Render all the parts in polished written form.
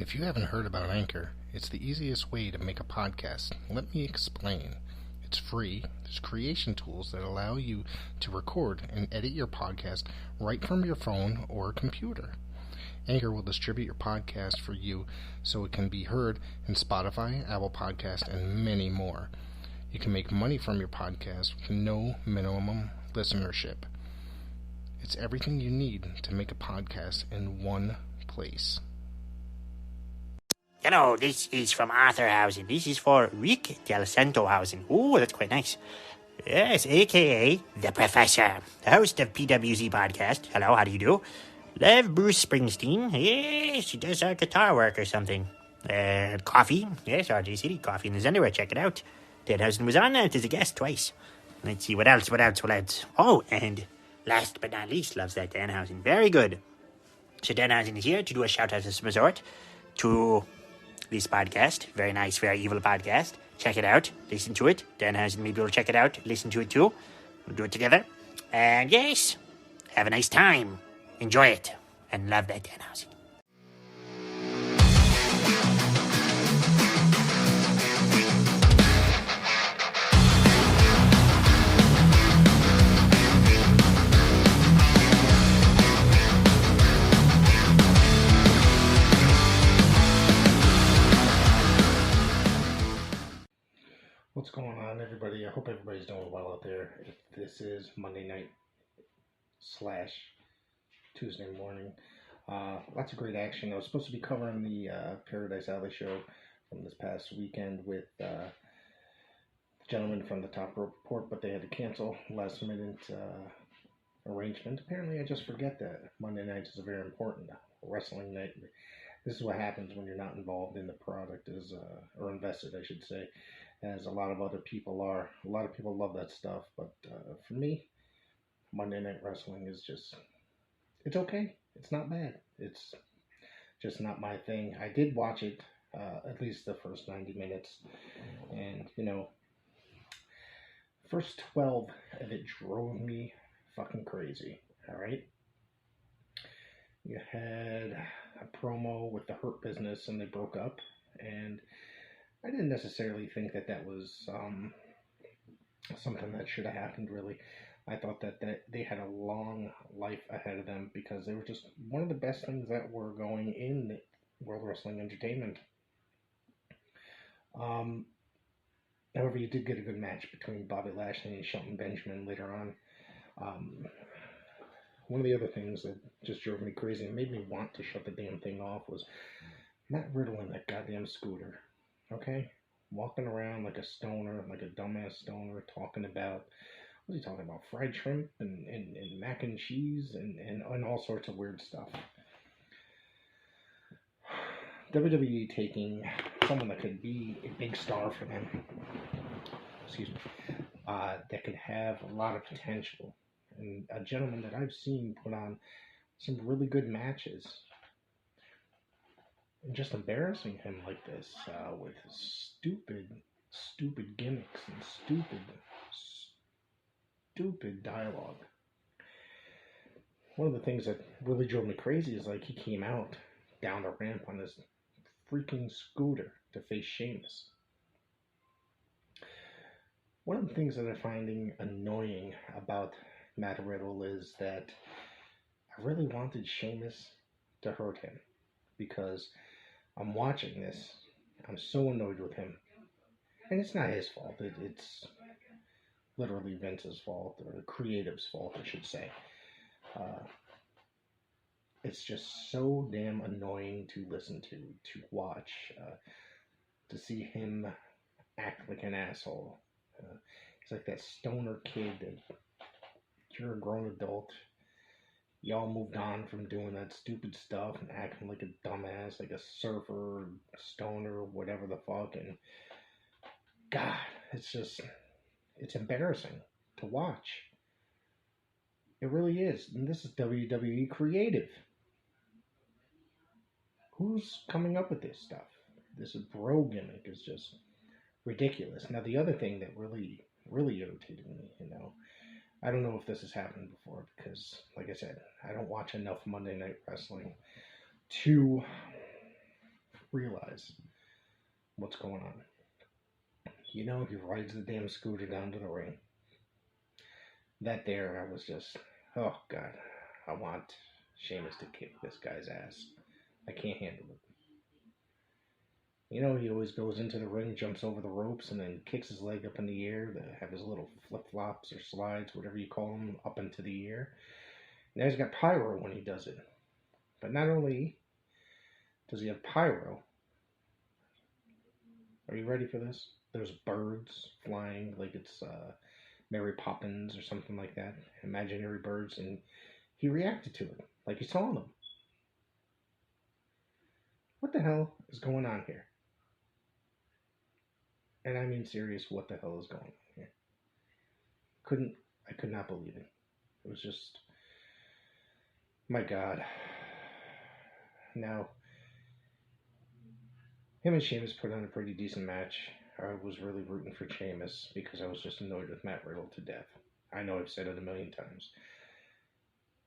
If you haven't heard about Anchor, it's the easiest way to make a podcast. Let me explain. It's free. There's creation tools that allow you to record and edit your podcast right from your phone or computer. Anchor will distribute your podcast for you so it can be heard in Spotify, Apple Podcast, and many more. You can make money from your podcast with no minimum listenership. It's everything you need to make a podcast in one place. Hello, this is from Arthurhausen. This is for Rick Del Santohausen. Oh, that's quite nice. Yes, a.k.a. The Professor, the host of PWZ podcast. Hello, how do you do? Love Bruce Springsteen. Yes, he does guitar work or something. Coffee. Yes, RJ City. Coffee in his underwear. Check it out. Denhausen was on that as a guest twice. Let's see, what else? Oh, and last but not least, loves that Denhausen. Very good. So Denhausen is here to do a shout-out to some resort to this podcast. Very nice, very evil podcast. Check it out. Listen to it. Denhausen may be able to check it out. Listen to it too. We'll do it together. And yes, have a nice time. Enjoy it. And love that Denhausen. What's going on, everybody? I hope everybody's doing well out there. This is Monday night / Tuesday morning. Lots of great action. I was supposed to be covering the Paradise Alley show from this past weekend with the gentleman from the Top Rope Report, but they had to cancel last minute arrangement. Apparently, I just forget that Monday night is a very important wrestling night. This is what happens when you're not involved in the product, or invested, I should say, as a lot of other people are. A lot of people love that stuff, but for me, Monday Night Wrestling is just, it's okay. It's not bad. It's just not my thing. I did watch it, at least the first 90 minutes, and, first 12 of it drove me fucking crazy, all right? You had a promo with the Hurt Business, and they broke up, and I didn't necessarily think that was something that should have happened, really. I thought that they had a long life ahead of them because they were just one of the best things that were going in World Wrestling Entertainment. However, you did get a good match between Bobby Lashley and Shelton Benjamin later on. One of the other things that just drove me crazy and made me want to shut the damn thing off was Matt Riddle in that goddamn scooter. Okay? Walking around like a stoner, like a dumbass stoner, talking about, what is he talking about? Fried shrimp and mac and cheese and all sorts of weird stuff. WWE taking someone that could be a big star for them, that could have a lot of potential, and a gentleman that I've seen put on some really good matches, and just embarrassing him like this with stupid gimmicks and stupid dialogue. One of the things that really drove me crazy is like he came out down the ramp on his freaking scooter to face Sheamus. One of the things that I'm finding annoying about Matt Riddle is that I really wanted Sheamus to hurt him because I'm watching this. I'm so annoyed with him. And it's not his fault. It's literally Vince's fault, or the creative's fault, I should say. It's just so damn annoying to listen to watch, to see him act like an asshole. He's like that stoner kid that you're a grown adult. Y'all moved on from doing that stupid stuff and acting like a dumbass, like a surfer, stoner, whatever the fuck. And God, it's embarrassing to watch. It really is. And this is WWE creative. Who's coming up with this stuff? This bro gimmick is just ridiculous. Now, the other thing that really irritated me, I don't know if this has happened before because, like I said, I don't watch enough Monday Night Wrestling to realize what's going on. He rides the damn scooter down to the ring. That there, I was just, oh God, I want Sheamus to kick this guy's ass. I can't handle it. He always goes into the ring, jumps over the ropes, and then kicks his leg up in the air to have his little flip-flops or slides, whatever you call them, up into the air. Now he's got pyro when he does it. But not only does he have pyro, are you ready for this? There's birds flying like it's Mary Poppins or something like that. Imaginary birds, and he reacted to it like he saw them. What the hell is going on here? And I mean serious, what the hell is going on here? I could not believe it. It was just, my God. Now, him and Sheamus put on a pretty decent match. I was really rooting for Sheamus because I was just annoyed with Matt Riddle to death. I know I've said it a million times.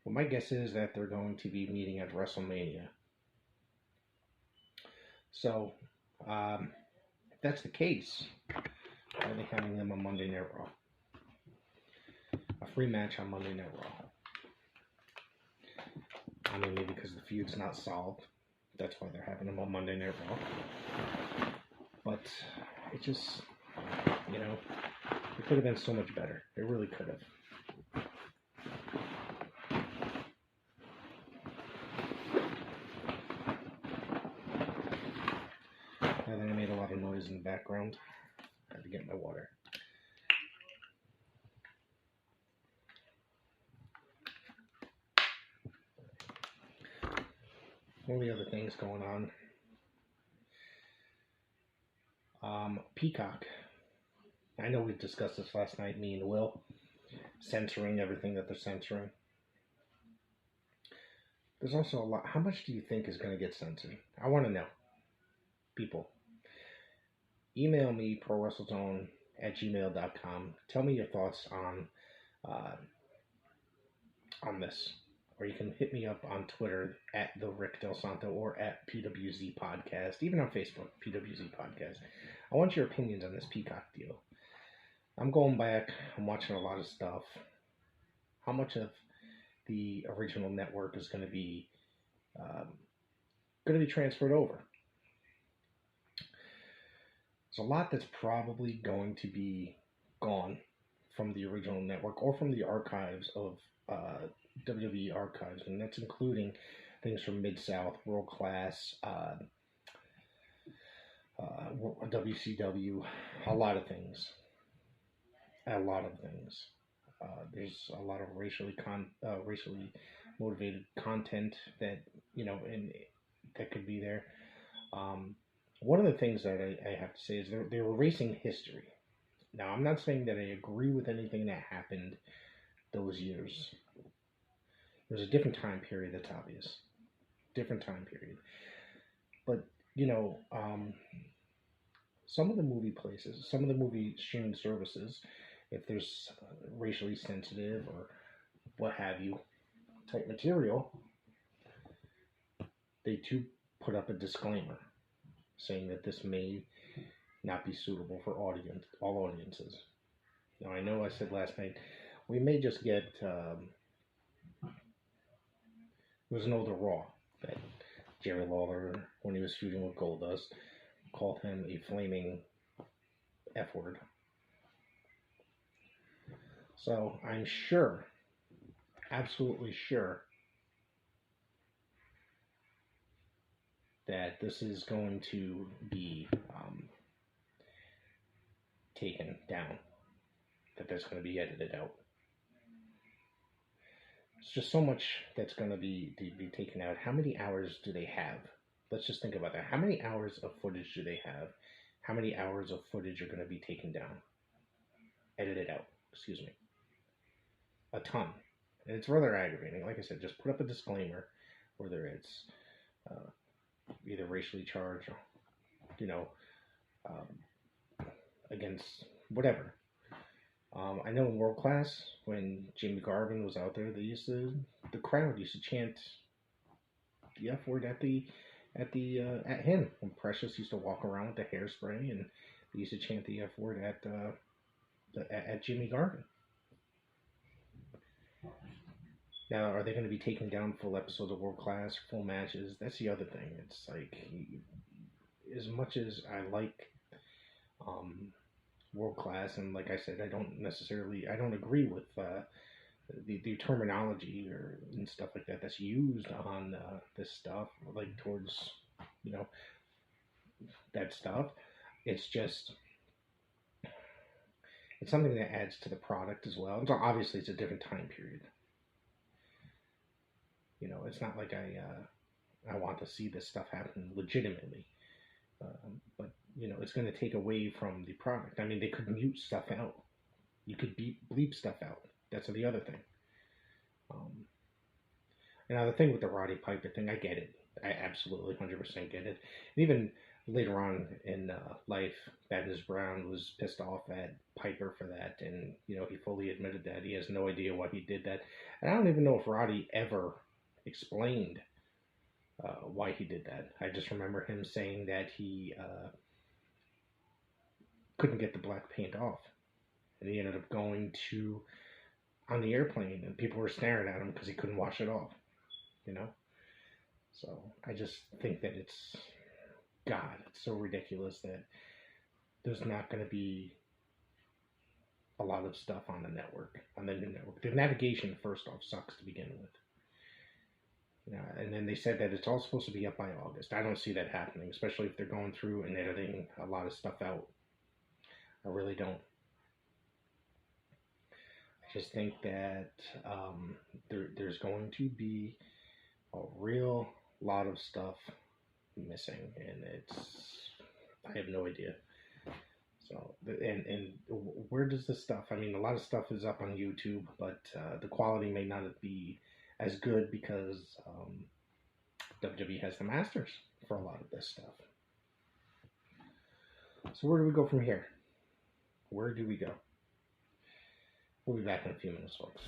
Well, my guess is that they're going to be meeting at WrestleMania. So, if that's the case, why are they having them on Monday Night Raw? A free match on Monday Night Raw. I mean, maybe because the feud's not solved. That's why they're having them on Monday Night Raw. But it just, it could have been so much better. It really could have. Now that I made a lot of noise in the background, I had to get my water. All the other things going on. Peacock. I know we discussed this last night, me and Will. Censoring everything that they're censoring. There's also a lot. How much do you think is going to get censored? I want to know. People. Email me, prowrestlezone@gmail.com. Tell me your thoughts on this. Or you can hit me up on Twitter @TheRickDelSanto or @PWZ Podcast. Even on Facebook, PWZ Podcast. I want your opinions on this Peacock deal. I'm going back. I'm watching a lot of stuff. How much of the original network is going to be transferred over? There's a lot that's probably going to be gone from the original network or from the archives of WWE archives, and that's including things from Mid-South, World Class, WCW, a lot of things. There's a lot of racially motivated content that and that could be there. One of the things that I have to say is they're erasing history. Now, I'm not saying that I agree with anything that happened those years. There's a different time period that's obvious. Different time period. But, some of the movie places, some of the movie streaming services, if there's racially sensitive or what have you type material, they too put up a disclaimer saying that this may not be suitable for all audiences. Now, I know I said last night, we may just get, it was an older Raw that Jerry Lawler, when he was feuding with Goldust, called him a flaming F-word. So I'm sure, absolutely sure, that this is going to be taken down, that that's going to be edited out. It's just so much that's going to be taken out. How many hours do they have? Let's just think about that. How many hours of footage do they have? How many hours of footage are going to be taken down? Edited out, excuse me. A ton. And it's rather aggravating. Like I said, just put up a disclaimer, whether it's either racially charged, against whatever. I know in World Class, when Jimmy Garvin was out there, the crowd used to chant the F word at the at him when Precious used to walk around with the hairspray and they used to chant the F word at Jimmy Garvin. Now, are they going to be taking down full episodes of World Class, full matches? That's the other thing. It's like, as much as I like World Class, and like I said, I don't agree with the terminology and stuff like that that's used on this stuff, like towards, you know, that stuff. It's just, it's something that adds to the product as well. So obviously, it's a different time period. You know, it's not like I want to see this stuff happen legitimately, but you know, it's going to take away from the product. I mean, they could mute stuff out. You could bleep stuff out. That's the other thing. Now the thing with the Roddy Piper thing, I get it. I absolutely 100% get it. And even later on in life, Badness Brown was pissed off at Piper for that, and you know, he fully admitted that he has no idea why he did that. And I don't even know if Roddy ever explained why he did that. I just remember him saying that he couldn't get the black paint off, and he ended up going on the airplane, and people were staring at him because he couldn't wash it off. You know, so I just think that it's so ridiculous that there's not going to be a lot of stuff on the new network. The navigation, first off, sucks to begin with. And then they said that it's all supposed to be up by August. I don't see that happening, especially if they're going through and editing a lot of stuff out. I really don't. I just think that there's going to be a real lot of stuff missing, and I have no idea. So, and where does this stuff? I mean, a lot of stuff is up on YouTube, but the quality may not be as good because WWE has the masters for a lot of this stuff. So where do we go from here? Where do we go? We'll be back in a few minutes, folks.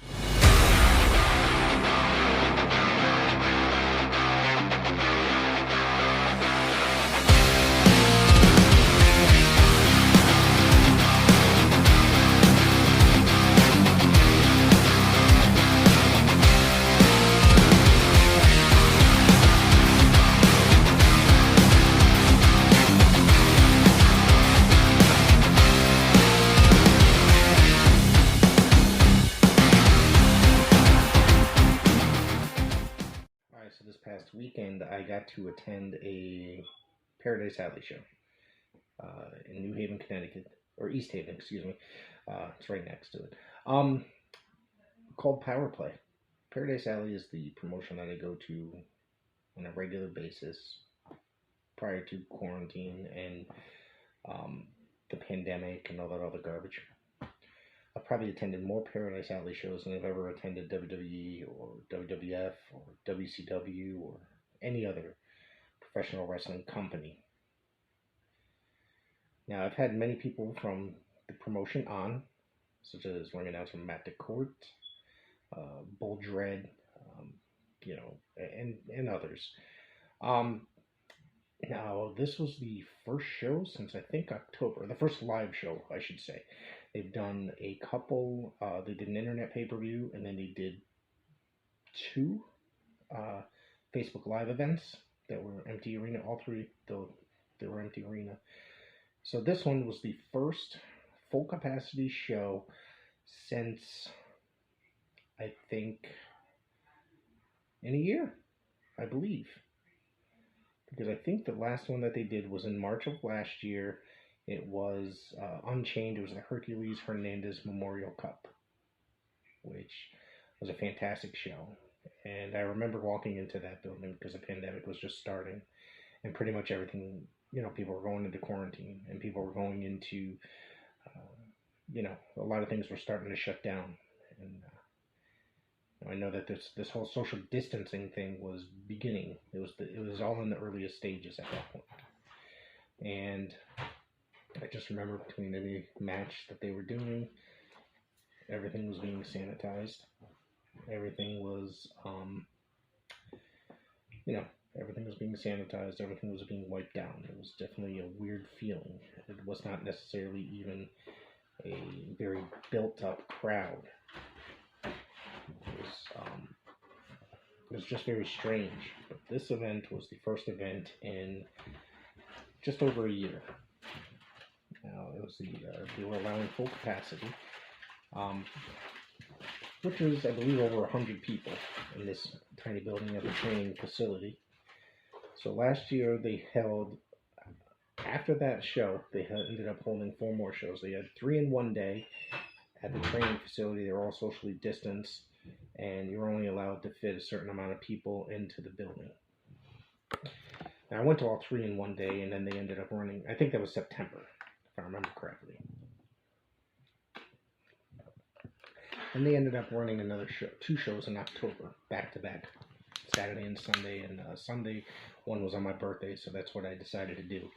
Weekend, I got to attend a Paradise Alley show in New Haven, Connecticut, or East Haven, excuse me. It's right next to it. Called Power Play. Paradise Alley is the promotion that I go to on a regular basis prior to quarantine and the pandemic and all that other garbage. I've probably attended more Paradise Alley shows than I've ever attended WWE or WWF or WCW or any other professional wrestling company. Now, I've had many people from the promotion on, such as ring announcer Matt DeCourt, Bull Dread, you know, and others. Now, this was the first show since I think October, the first live show, I should say. They've done a couple, they did an internet pay-per-view, and then they did 2 Facebook Live events that were empty arena, all 3, though they were empty arena. So this one was the first full capacity show since, I think, in a year, I believe. Because I think the last one that they did was in March of last year. It was Unchained. It was the Hercules Hernandez Memorial Cup, which was a fantastic show. And I remember walking into that building because the pandemic was just starting. And pretty much everything, you know, people were going into quarantine. And people were going into, you know, a lot of things were starting to shut down. And I know that this whole social distancing thing was beginning. It was all in the earliest stages at that point. And I just remember between any match that they were doing, everything was being sanitized. Everything was, you know, Everything was being sanitized. Everything was being wiped down. It was definitely a weird feeling. It was not necessarily even a very built-up crowd. It was just very strange. But this event was the first event in just over a year. Now, it was they were allowing full capacity, which was, I believe, over 100 people in this tiny building at the training facility. So last year they held, after that show, they ended up holding 4 more shows. They had 3 in one day at the training facility. They were all socially distanced, and you're only allowed to fit a certain amount of people into the building. Now, I went to all 3 in one day, and then they ended up running, I think that was September, if I remember correctly. And they ended up running another show, 2 shows in October, back to back, Saturday and Sunday. And Sunday, one was on my birthday, so that's what I decided to do.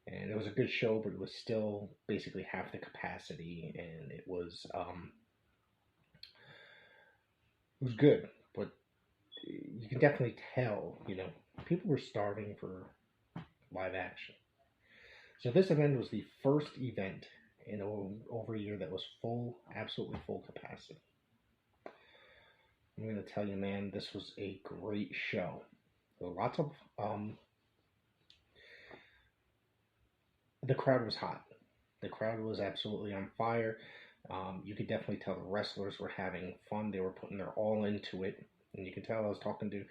And it was a good show, but it was still basically half the capacity, and it was good. But you can definitely tell, people were starving for live action. So this event was the first event in over a year that was absolutely full capacity. I'm going to tell you, man, this was a great show. There were lots of, the crowd was hot. The crowd was absolutely on fire. You could definitely tell the wrestlers were having fun. They were putting their all into it. And you can tell I was talking to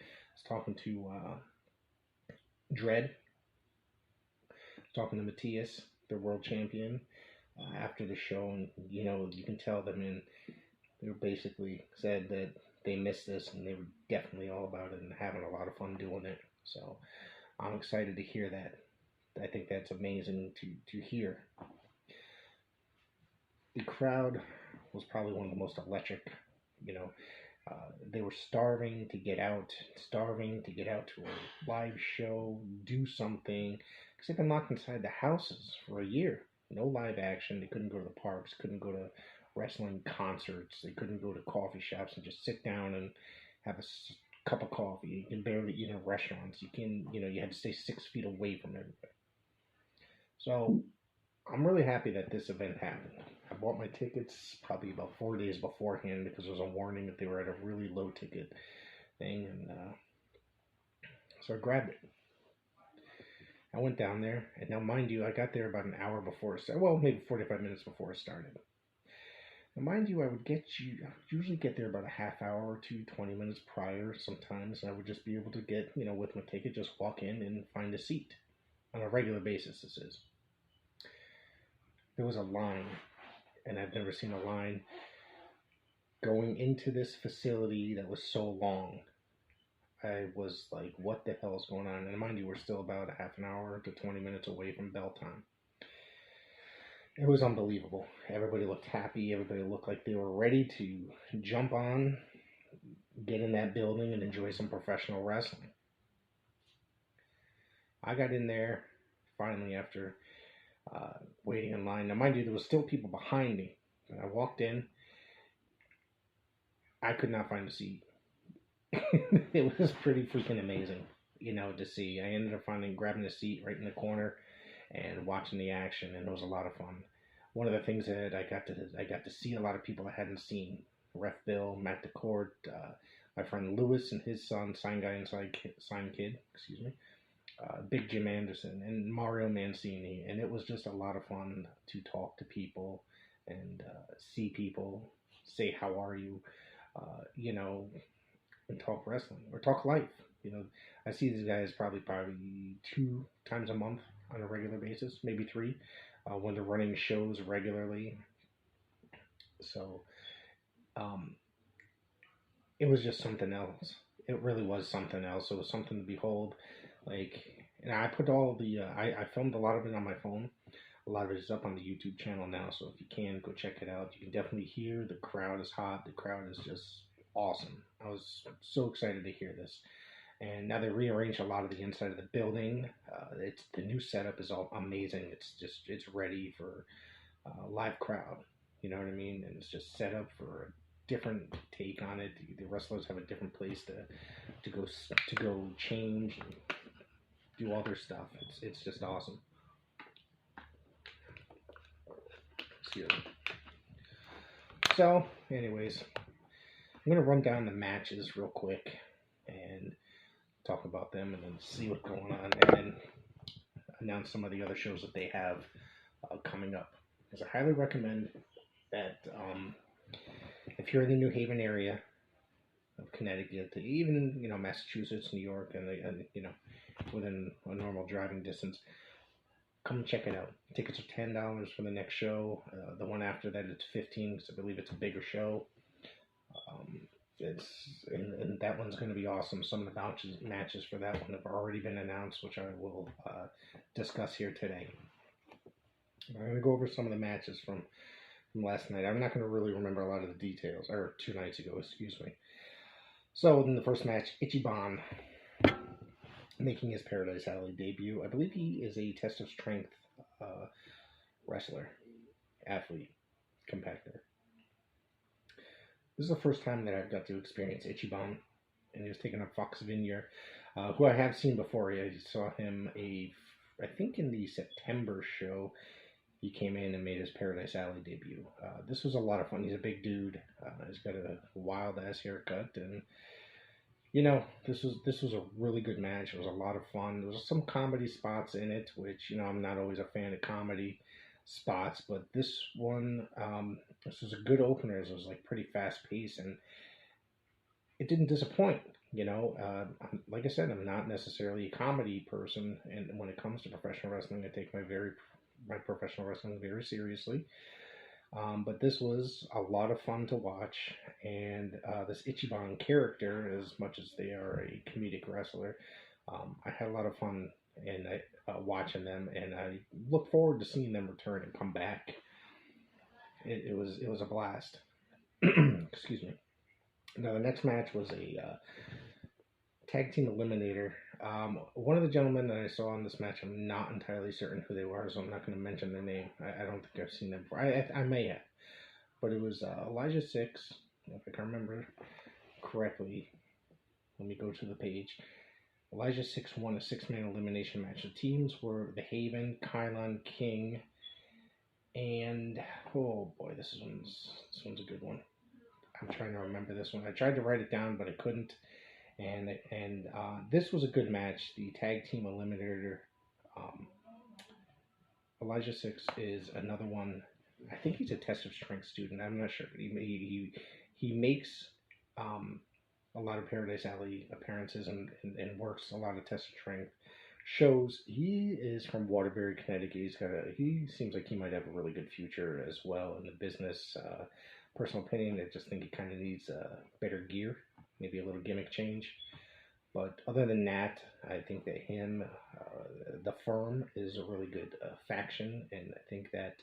Dredd. Talking to Matthias, the world champion, after the show, and you can tell them, and they basically said that they missed this, and they were definitely all about it and having a lot of fun doing it. So I'm excited to hear that. I think that's amazing to hear. The crowd was probably one of the most electric. They were starving to get out to a live show, do something, because they've been locked inside the houses for a year. No live action. They couldn't go to the parks, couldn't go to wrestling concerts. They couldn't go to coffee shops and just sit down and have a cup of coffee. You can barely eat in restaurants. You had to stay 6 feet away from everybody. So I'm really happy that this event happened. I bought my tickets probably about 4 days beforehand because there was a warning that they were at a really low ticket thing, and so I grabbed it. I went down there, and now mind you, I got there about an hour before it started. Well, maybe 45 minutes before it started. Now mind you, I would usually get there about a half hour to 20 minutes prior sometimes, and I would just be able to get, with my ticket, just walk in and find a seat. On a regular basis, this is. There was a line, and I've never seen a line going into this facility that was so long. I was like, what the hell is going on? And mind you, we're still about a half an hour to 20 minutes away from bell time. It was unbelievable. Everybody looked happy. Everybody looked like they were ready to jump on, get in that building, and enjoy some professional wrestling. I got in there finally after waiting in line. Now, mind you, there was still people behind me. When I walked in, I could not find a seat. It was pretty freaking amazing, to see. I ended up grabbing a seat right in the corner and watching the action, and it was a lot of fun. One of the things that I got to see a lot of people I hadn't seen. Ref Bill, Matt DeCourt, my friend Lewis and his son, Sign Kid, Big Jim Anderson, and Mario Mancini, and it was just a lot of fun to talk to people and see people, say how are you, and talk wrestling or talk life. I see these guys probably 2 times a month on a regular basis, maybe 3, when they're running shows regularly. So it was just something else. It really was something else. It was something to behold. And I put all I filmed a lot of it on my phone. A lot of it is up on the YouTube channel now, so if you can, go check it out. You can definitely hear the crowd is hot. The crowd is just awesome. I was so excited to hear this. And now they rearranged a lot of the inside of the building. The new setup is all amazing. It's ready for a live crowd. You know what I mean? And it's just set up for a different take on it. The wrestlers have a different place to go change and do all their stuff. It's just awesome. Excuse me. So, anyways, I'm gonna run down the matches real quick and talk about them, and then see what's going on, and then announce some of the other shows that they have coming up. Because I highly recommend that if you're in the New Haven area of Connecticut, even Massachusetts, New York, and within a normal driving distance, come check it out. Tickets are $10 for the next show. The one after that, it's $15 because I believe it's a bigger show. And that one's going to be awesome. Some of the matches for that one have already been announced, which I will discuss here today. I'm going to go over some of the matches from last night. I'm not going to really remember a lot of the details, or 2 nights ago, excuse me. So in the first match, Ichiban making his Paradise Alley debut. I believe he is a test of strength wrestler, athlete, competitor. This is the first time that I've got to experience Ichiban, and he was taking up Fox Vineyard, who I have seen before. I saw him I think in the September show, he came in and made his Paradise Alley debut. This was a lot of fun. He's a big dude. He's got a wild ass haircut, and this was a really good match. It was a lot of fun. There was some comedy spots in it, which I'm not always a fan of comedy spots, but this one, this was a good opener. It was like pretty fast paced, and it didn't disappoint. Like I said, I'm not necessarily a comedy person, and when it comes to professional wrestling, I take my professional wrestling very seriously. But this was a lot of fun to watch, and this Ichiban character, as much as they are a comedic wrestler, I had a lot of fun and watching them, and I look forward to seeing them return and come back. It was a blast. Excuse me. Now the next match was a tag team eliminator. One of the gentlemen that I saw in this match, I'm not entirely certain who they were, so I'm not going to mention their name. I don't think I've seen them before. I may have, but it was Elijah Six, if I can remember correctly. Let me go to the page. Elijah Six won a 6-man elimination match. The teams were The Haven, Kylon, King, and oh boy, this one's a good one. I'm trying to remember this one. I tried to write it down, but I couldn't. And this was a good match. The tag team eliminator, Elijah Six is another one. I think he's a test of strength student. I'm not sure. He makes a lot of Paradise Alley appearances and works a lot of test of strength shows. He is from Waterbury, Connecticut. He seems like he might have a really good future as well in the business. Personal opinion, I just think he kind of needs better gear, maybe a little gimmick change. But other than that, I think that the Firm is a really good faction, and I think that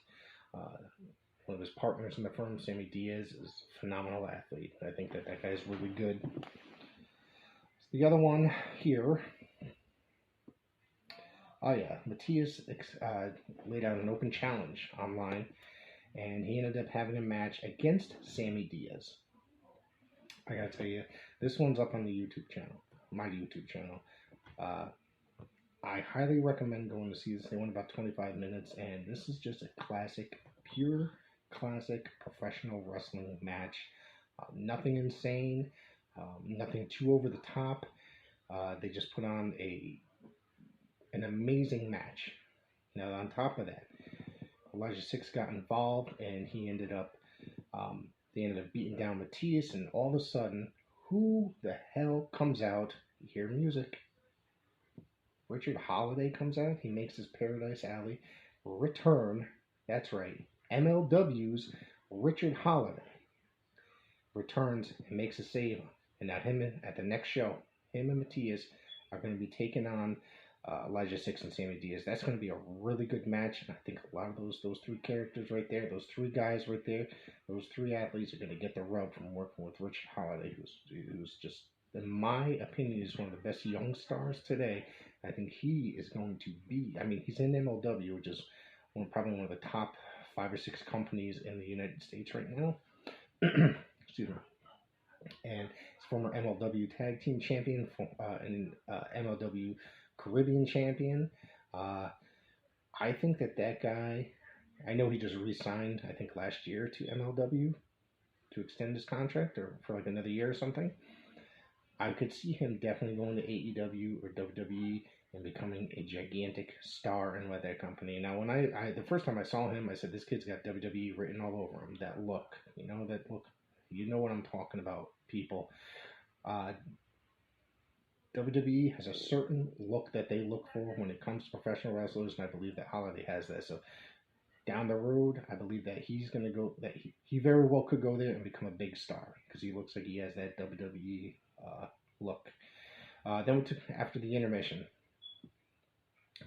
one of his partners in the Firm, Sammy Diaz, is a phenomenal athlete. I think that guy is really good. The other one here, Matthias laid out an open challenge online, and he ended up having a match against Sammy Diaz. I gotta tell you, this one's up on the YouTube channel, my YouTube channel. I highly recommend going to see this. They went about 25 minutes, and this is just a classic, pure classic professional wrestling match. Nothing insane, nothing too over the top. They just put on an amazing match. Now, on top of that, Elijah Six got involved, and he ended up they ended up beating down Matthias, and all of a sudden, who the hell comes out? You hear music. Richard Holiday comes out. He makes his Paradise Alley return. That's right. MLW's Richard Holiday returns and makes a save. And now at the next show, him and Matthias are going to be taking on Elijah Six and Sammy Diaz. That's going to be a really good match, and I think a lot of those 3 characters right there, those 3 guys right there, those 3 athletes are going to get the rub from working with Richard Holiday, who's just, in my opinion, is one of the best young stars today. I think he is going to be, he's in MLW, which is probably one of the top 5 or 6 companies in the United States right now. excuse me, and he's former MLW Tag Team Champion and MLW Caribbean Champion. I think that guy, I know he just re-signed, I think last year to MLW to extend his contract or for like another year or something. I could see him definitely going to AEW or WWE and becoming a gigantic star in that company. Now, when I the first time I saw him, I said, this kid's got WWE written all over him. That look, that look. You know what I'm talking about, people. WWE has a certain look that they look for when it comes to professional wrestlers, and I believe that Holiday has that. So down the road, I believe that he's going to go, that he very well could go there and become a big star because he looks like he has that WWE look. Then after the intermission,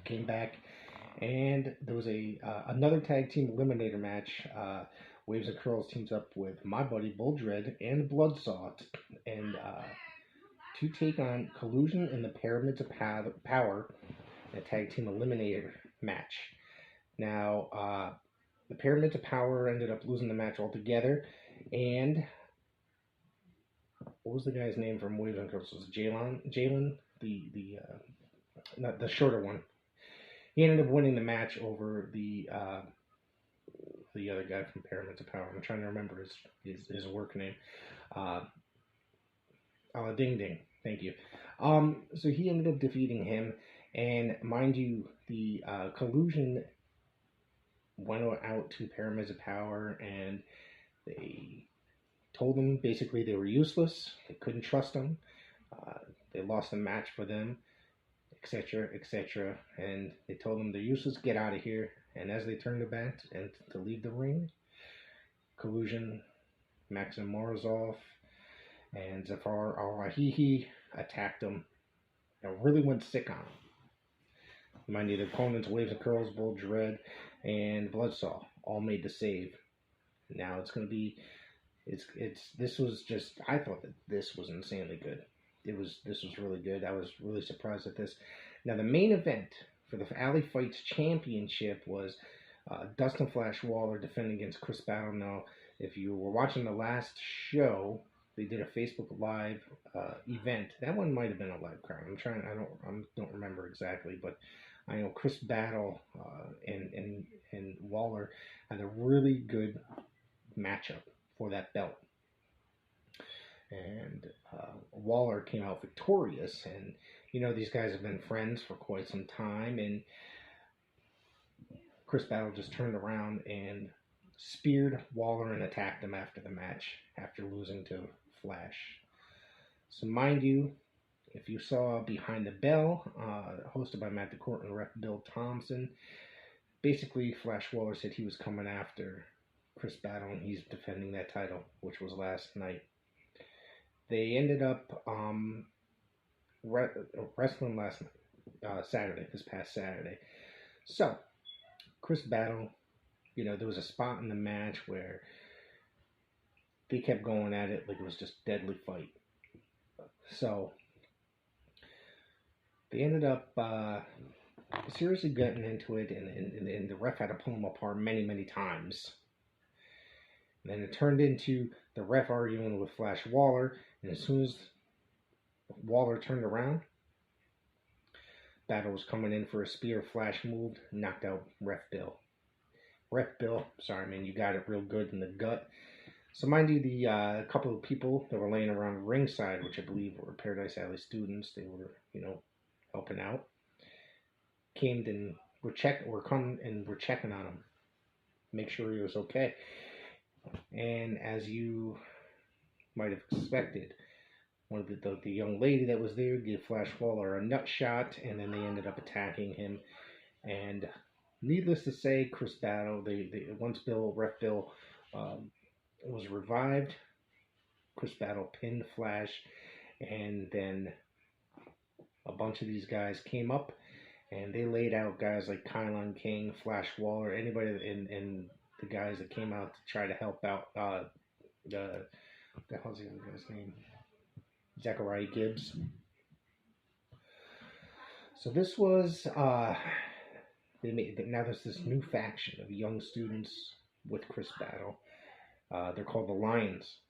came back, and there was another tag team eliminator match. Waves and Curls teams up with my buddy Bull Dread and Bloodsaw, and to take on Collusion and the Pyramids of Power in a tag team eliminator match. Now, the Pyramids of Power ended up losing the match altogether, and what was the guy's name from Waves and Curls? Was it Jalen, not the shorter one. He ended up winning the match over the other guy from Pyramids of Power. I'm trying to remember his work name. Ding Ding. Thank you. So he ended up defeating him, and mind you, the Collusion went out to Pyramids of Power, and they told them basically they were useless. They couldn't trust them. They lost the match for them, etc., etc. And they told them they're useless. Get out of here. And as they turned their back and to leave the ring, Collusion, Maxim Morozov, and Zafar Al-Rahihi attacked them and really went sick on them. Mind you, the opponents, Waves and Curls, Bull Dread, and Bloodsaw all made the save. Now it's going to be, this was just, I thought that this was insanely good. This was really good. I was really surprised at this. Now the main event for the Alley Fights Championship was Dustin Flash Waller defending against Chris Battle. Now, if you were watching the last show, they did a Facebook Live event. That one might have been a live crowd. I don't remember exactly, but I know Chris Battle and Waller had a really good matchup for that belt. And Waller came out victorious, and these guys have been friends for quite some time, and Chris Battle just turned around and speared Waller and attacked him after the match, after losing to Flash. So mind you, if you saw Behind the Bell, hosted by Matt DeCourt and ref Bill Thompson, basically Flash Waller said he was coming after Chris Battle, and he's defending that title, which was last night. They ended up wrestling last night, this past Saturday. So, Chris Battle, there was a spot in the match where they kept going at it like it was just deadly fight. So, they ended up seriously getting into it, and the ref had to pull them apart many, many times. And then it turned into the ref arguing with Flash Waller, and as soon as Waller turned around, Battle was coming in for a spear. Flash moved, knocked out Ref Bill. Ref Bill, sorry man, you got it real good in the gut. So mind you, the couple of people that were laying around ringside, which I believe were Paradise Alley students, they were, helping out, came and were checking on him, make sure he was okay. And as you might have expected, one of the young lady that was there gave Flash Waller a nut shot, and then they ended up attacking him. And needless to say, Chris Battle, once Ref Bill was revived, Chris Battle pinned Flash, and then a bunch of these guys came up, and they laid out guys like Kylon King, Flash Waller, anybody, and the guys that came out to try to help out the hell's the other guy's name? Zachariah Gibbs. So this was now there's this new faction of young students with Chris Battle. They're called the Lions.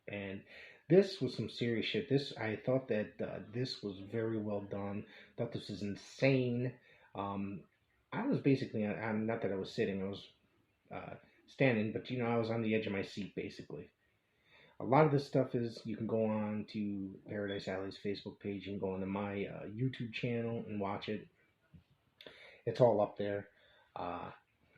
And this was some serious shit. I thought that this was very well done. Thought this was insane. Um, I was basically, I'm not that I was sitting, I was standing, but I was on the edge of my seat basically. A lot of this stuff is you can go on to Paradise Alley's Facebook page. You can go onto my YouTube channel and watch it. It's all up there. Uh,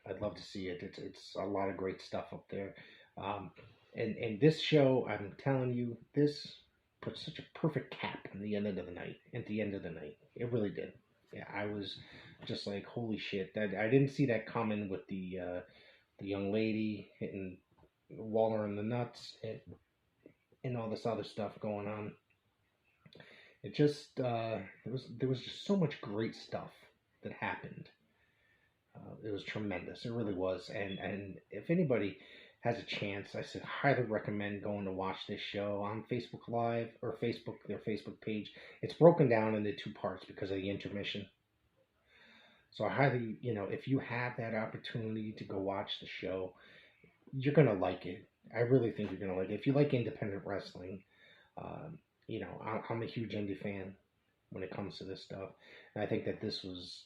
I'd love to see it. It's a lot of great stuff up there. Um, and this show, I'm telling you, this put such a perfect cap on the end of the night. At the end of the night, it really did. Yeah, I was just like, holy shit! That I didn't see that coming with the young lady hitting Waller in the nuts and all this other stuff going on. It just there was just so much great stuff that happened. It was tremendous. It really was. And if anybody has a chance, I said highly recommend going to watch this show on Facebook Live or their Facebook page. It's broken down into two parts because of the intermission. So I highly, if you have that opportunity to go watch the show, you're gonna like it. I really think you're gonna like it. If you like independent wrestling, I'm a huge indie fan when it comes to this stuff, and I think that this is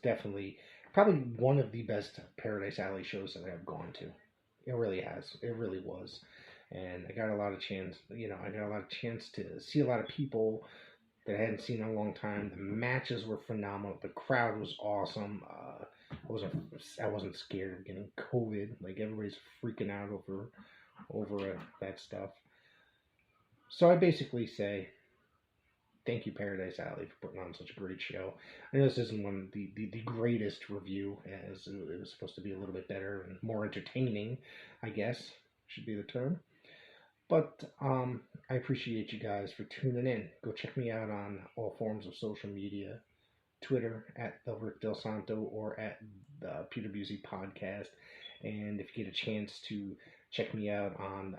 definitely probably one of the best Paradise Alley shows that I've gone to. It really has. It really was. And I got a lot of chance to see a lot of people that I hadn't seen in a long time. The matches were phenomenal. The crowd was awesome. I wasn't scared of getting COVID. Like everybody's freaking out over that stuff. So I basically say thank you, Paradise Alley, for putting on such a great show. I know this isn't one of the greatest review, as it was supposed to be a little bit better and more entertaining, I guess, should be the term. But I appreciate you guys for tuning in. Go check me out on all forms of social media. Twitter at the Rick Del Santo or at the PWZ podcast. And if you get a chance to check me out on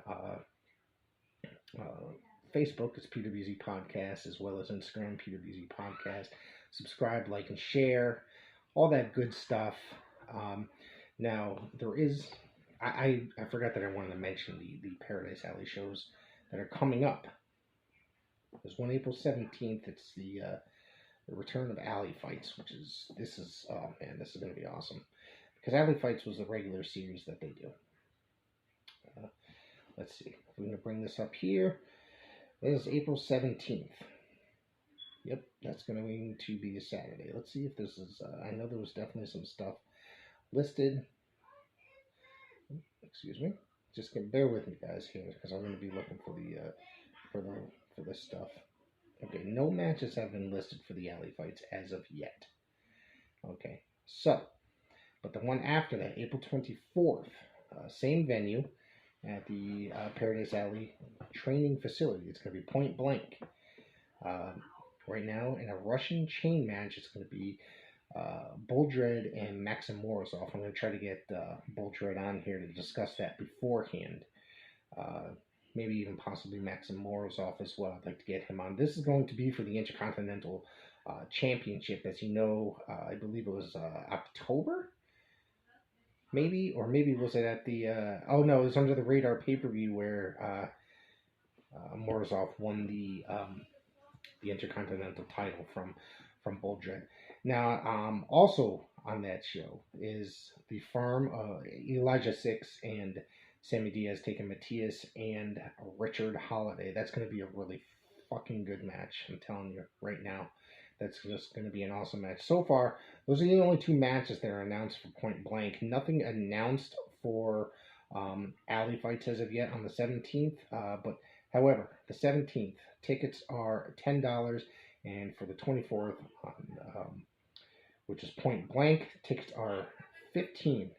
Facebook, it's PWZ Podcast, as well as Instagram, PWZ Podcast. Subscribe, like, and share, all that good stuff. Now, there is, I forgot that I wanted to mention the Paradise Alley shows that are coming up. There's one April 17th. It's the return of Alley Fights, oh man, this is going to be awesome. Because Alley Fights was a regular series that they do. Let's see. We're going to bring this up here. It is April 17th. Yep, that's going to be a Saturday. Let's see if this is, I know there was definitely some stuff listed. Excuse me. Just bear with me, guys, here, because I'm going to be looking for this stuff. Okay, no matches have been listed for the Alley Fights as of yet. Okay, so, but the one after that, April 24th, same venue at the Paradise Alley training facility. It's going to be point blank. Right now, in a Russian chain match, it's going to be Buldred and Maxim Morozov. I'm going to try to get Buldred on here to discuss that beforehand. Maybe even possibly Maxim Morozov as well. I'd like to get him on. This is going to be for the Intercontinental Championship. As you know, I believe it was October? Maybe? Or maybe was it at the... oh no, it was under the radar pay-per-view where Morozov won the Intercontinental title from Buldred. Now, also on that show is the firm Elijah Six and Sammy Diaz taking Matthias and Richard Holiday. That's going to be a really fucking good match. I'm telling you right now. That's just going to be an awesome match. So far, those are the only two matches that are announced for Point Blank. Nothing announced for Alley Fights as of yet on the 17th. But however, the 17th, tickets are $10. And for the 24th, which is Point Blank, tickets are $15.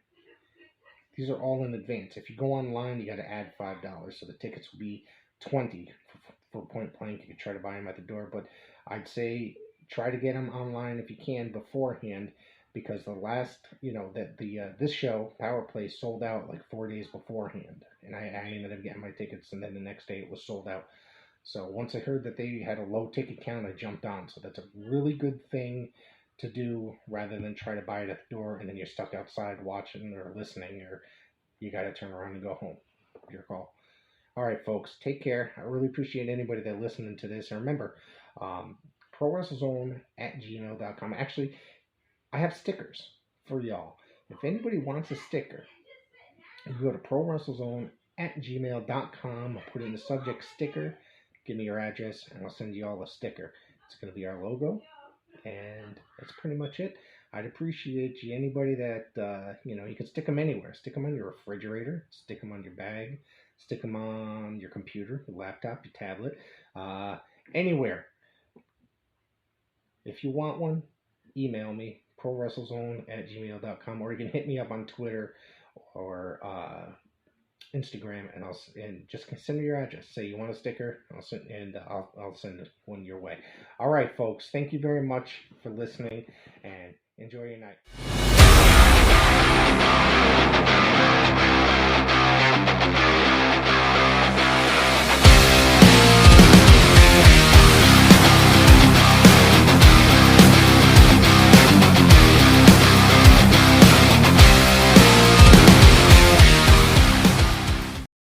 These are all in advance. If you go online, you got to add $5. So the tickets will be $20 for Point Blank. You can try to buy them at the door. But I'd say try to get them online if you can beforehand, because the last, this show, Power Play, sold out like 4 days beforehand. And I ended up getting my tickets, and then the next day it was sold out. So once I heard that they had a low ticket count, I jumped on. So that's a really good thing to do rather than try to buy it at the door and then you're stuck outside watching or listening, or you got to turn around and go home. Your call. All right, folks, take care. I really appreciate anybody that listening to this. And remember, ProWrestleZone@gmail.com. Actually, I have stickers for y'all. If anybody wants a sticker, you go to ProWrestleZone@gmail.com. I'll put in the subject sticker. Give me your address, and I'll send you all a sticker. It's going to be our logo, and that's pretty much it. I'd appreciate you. Anybody that, you can stick them anywhere. Stick them on your refrigerator. Stick them on your bag. Stick them on your computer, your laptop, your tablet, anywhere. If you want one, email me, ProWrestleZone@gmail.com, or you can hit me up on Twitter or Instagram, and just send me your address. Say you want a sticker, I'll send one your way. All right, folks. Thank you very much for listening, and enjoy your night.